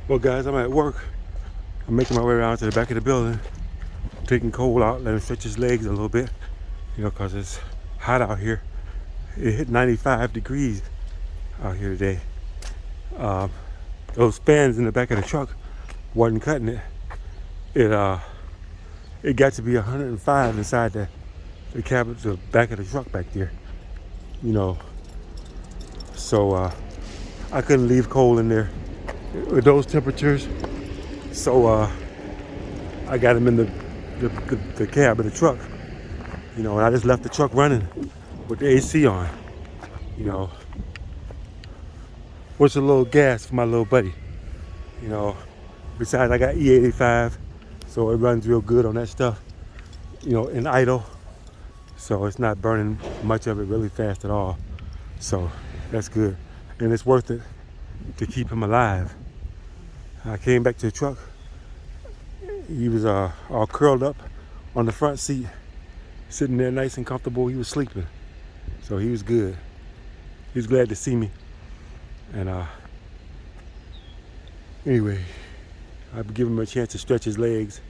Well, guys, I'm at work. I'm making my way around to the back of the building, taking Cole out, letting him stretch his legs a little bit, because it's hot out here. It hit 95 degrees out here today. Um, those fans in the back of the truck wasn't cutting it. It got to be 105 inside the cabin, the back of the truck back there. You know, so I couldn't leave Cole in there with those temperatures. So I got him in the cab of the truck. And I just left the truck running with the AC on. You know, what's a little gas for my little buddy? Besides I got E85, so it runs real good on that stuff. In idle, so it's not burning much of it really fast at all. So that's good, and it's worth it to keep him alive. I came back to the truck. He was all curled up on the front seat, sitting there nice and comfortable. He was sleeping, so he was good. He was glad to see me. And anyway, I've given him a chance to stretch his legs.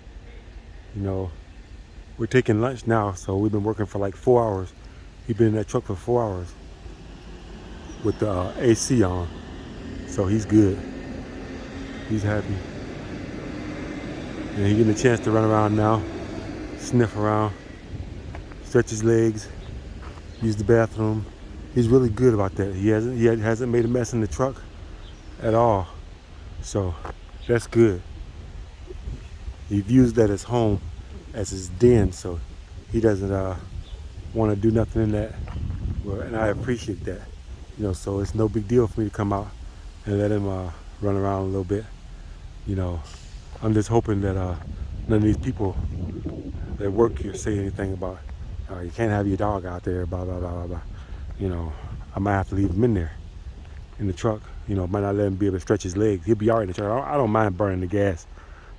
We're taking lunch now, so we've been working for like 4 hours. He's been in that truck for 4 hours with the AC on, so he's good. He's happy. And he's getting a chance to run around now, sniff around, stretch his legs, use the bathroom. He's really good about that. He hasn't made a mess in the truck at all. So that's good. He views that as home, as his den, so he doesn't want to do nothing in that. Well, and I appreciate that. So it's no big deal for me to come out and let him run around a little bit. I'm just hoping that none of these people that work here say anything about you can't have your dog out there, blah blah blah blah blah. I might have to leave him in there in the truck. Might not let him be able to stretch his legs. He'll be all right in the truck. I don't mind burning the gas.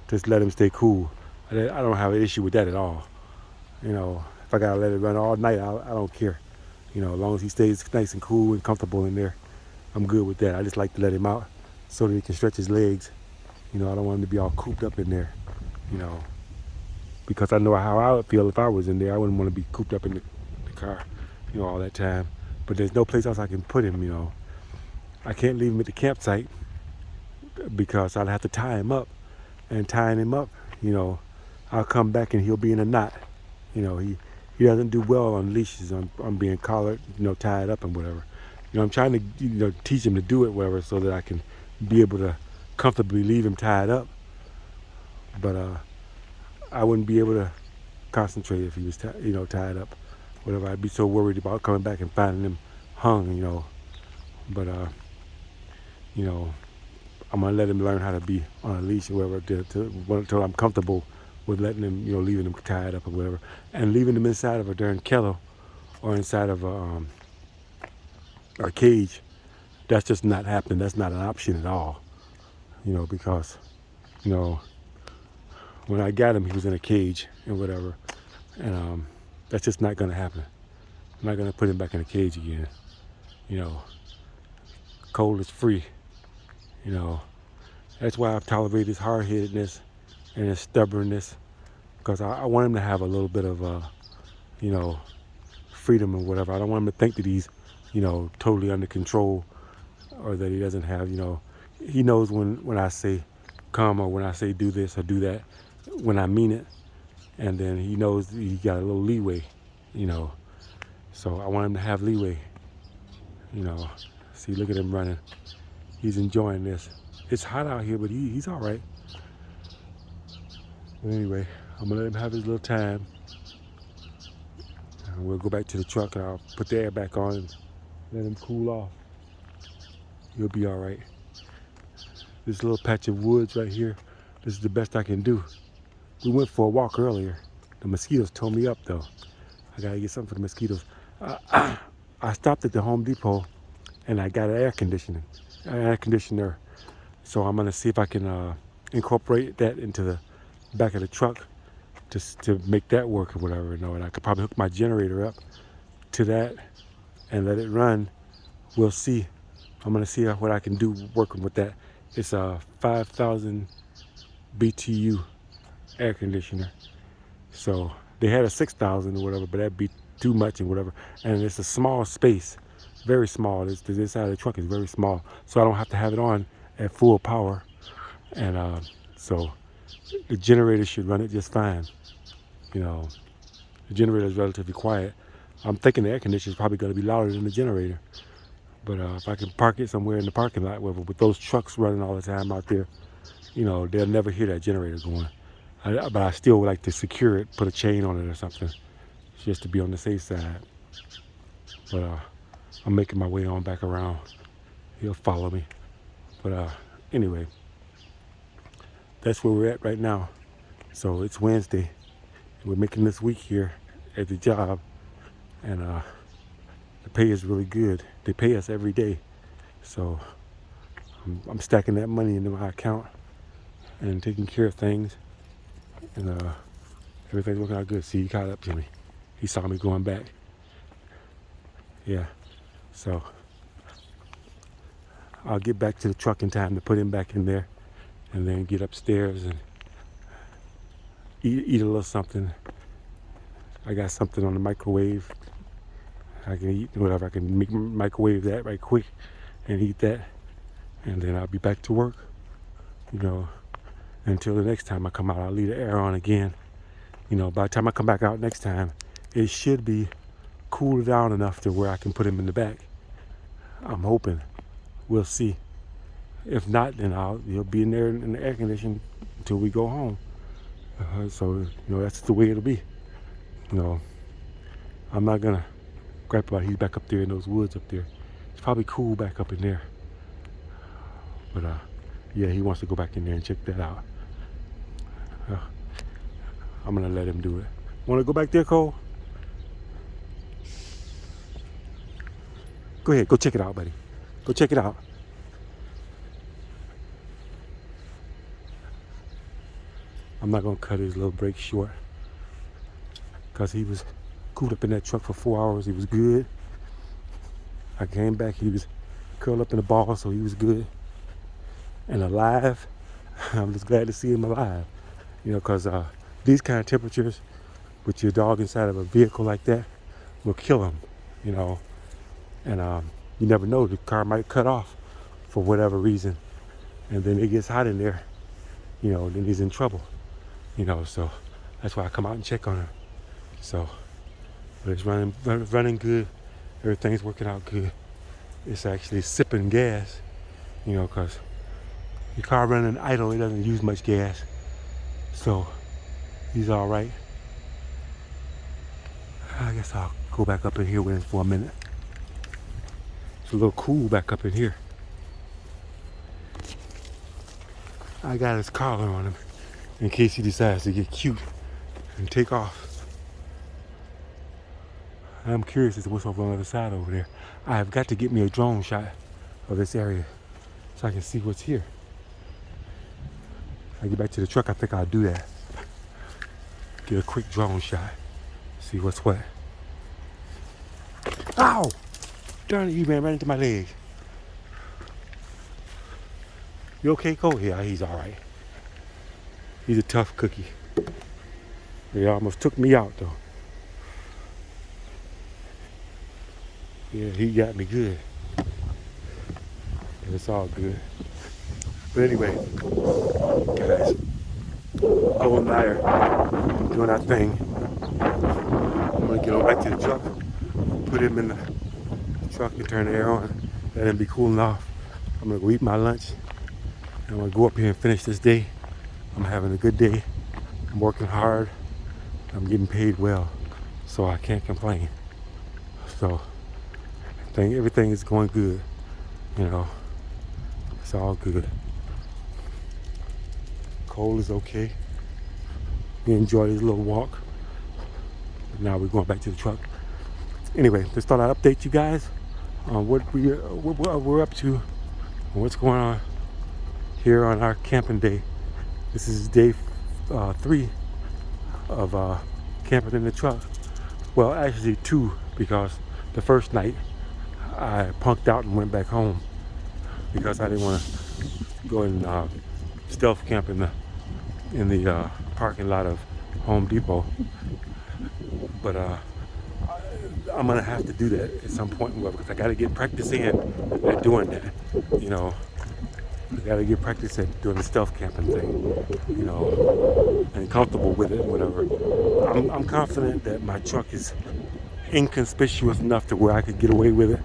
Just let him stay cool. I don't have an issue with that at all. If I gotta let it run all night, I don't care. As long as he stays nice and cool and comfortable in there, I'm good with that. I just like to let him out so that he can stretch his legs. I don't want him to be all cooped up in there, because I know how I would feel if I was in there. I wouldn't want to be cooped up in the car, all that time. But there's no place else I can put him, I can't leave him at the campsite because I'd have to tie him up. And tying him up, I'll come back and he'll be in a knot. He doesn't do well on leashes, on being collared, tied up and whatever. I'm trying to, teach him to do it, whatever, so that I can be able to comfortably leave him tied up. But I wouldn't be able to concentrate if he was tied up, whatever. I'd be so worried about coming back and finding him hung. But I'm gonna let him learn how to be on a leash or whatever until I'm comfortable with letting him, leaving him tied up or whatever, and leaving him inside of a darn kennel or inside of a cage. That's just not happening. That's not an option at all. Because when I got him, he was in a cage and whatever, and that's just not gonna happen. I'm not gonna put him back in a cage again. Cole is free. That's why I've tolerated his hard-headedness and his stubbornness, because I want him to have a little bit of freedom or whatever. I don't want him to think that he's totally under control, or that he doesn't have he knows when I say come, or when I say do this or do that, when I mean it. And then he knows he got a little leeway. So I want him to have leeway. See, look at him running. He's enjoying this. It's hot out here, but he's all right. But anyway, I'm gonna let him have his little time. And we'll go back to the truck and I'll put the air back on and let him cool off. He'll be all right. This little patch of woods right here, this is the best I can do. We went for a walk earlier. The mosquitoes tore me up though. I gotta get something for the mosquitoes. I stopped at the Home Depot and I got an air conditioner. So I'm gonna see if I can incorporate that into the back of the truck just to make that work or whatever. And I could probably hook my generator up to that and let it run. We'll see. I'm gonna see what I can do working with that It's a 5,000 BTU air conditioner. So they had a 6,000 or whatever, but that'd be too much and whatever. And it's a small space, very small. This side of the truck is very small, so I don't have to have it on at full power. And so the generator should run it just fine. You know, the generator is relatively quiet. I'm thinking the air conditioner is probably going to be louder than the generator. But if I can park it somewhere in the parking lot with those trucks running all the time out there, you know, they'll never hear that generator going. But I still would like to secure it, put a chain on it or something, just to be on the safe side. But I'm making my way on back around. He'll follow me. But anyway, that's where we're at right now. So it's Wednesday. We're making this week here at the job, and the pay is really good. They pay us every day, so I'm stacking that money into my account and taking care of things, and everything's working out good. See, he caught up to me. He saw me going back. Yeah, so I'll get back to the truck in time to put him back in there, and then get upstairs and eat a little something. I got something on the microwave. I can eat whatever. I can microwave that right quick and eat that, and then I'll be back to work. You know, until the next time I come out, I'll leave the air on again. You know, by the time I come back out next time, it should be cooled down enough to where I can put him in the back. I'm hoping. We'll see. If not, then he'll be in there in the air conditioning until we go home. So, you know, that's the way it'll be. You know, I'm not gonna gripe about he's back up there in those woods up there. It's probably cool back up in there. But yeah, he wants to go back in there and check that out. I'm gonna let him do it. Wanna go back there, Cole? Go ahead, go check it out, buddy. Go check it out. I'm not gonna cut his little break short, because he was cooped up in that truck for 4 hours. He was good. I came back, he was curled up in a ball, so he was good and alive. I'm just glad to see him alive, you know, because these kind of temperatures with your dog inside of a vehicle like that will kill him, you know. And you never know, the car might cut off for whatever reason, and then it gets hot in there, you know, then he's in trouble, you know. So that's why I come out and check on him. So, but it's running good. Everything's working out good. It's actually sipping gas, you know, because your car running idle, it doesn't use much gas. So he's all right. I guess I'll go back up in here with him for a minute. It's a little cool back up in here. I got his collar on him in case he decides to get cute and take off. I'm curious as to what's over on the other side over there. I have got to get me a drone shot of this area so I can see what's here. When I get back to the truck, I think I'll do that. Get a quick drone shot. See what's what. Ow! Darn it, you ran right into my leg. You okay, Cole? Yeah, he's all right. He's a tough cookie. He almost took me out, though. Yeah, he got me good. And it's all good. But anyway, guys, Cole and I are doing our thing. I'm gonna get on back to the truck, put him in the truck and turn the air on, let him be cooling off. I'm gonna go eat my lunch. I'm gonna go up here and finish this day. I'm having a good day. I'm working hard. I'm getting paid well, so I can't complain. So everything is going good, you know. It's all good. Cole is okay. He enjoyed his little walk. Now we're going back to the truck. Anyway, just thought I'd update you guys on what we're up to and what's going on here on our camping day. This is day 3 of camping in the truck. Well, actually 2, because the first night I punked out and went back home because I didn't want to go and stealth camp in the parking lot of Home Depot. But I'm gonna have to do that at some point because I gotta get practice in at doing that. You know, I gotta get practice at doing the stealth camping thing. You know, and comfortable with it and whatever. I'm confident that my truck is inconspicuous enough to where I could get away with it.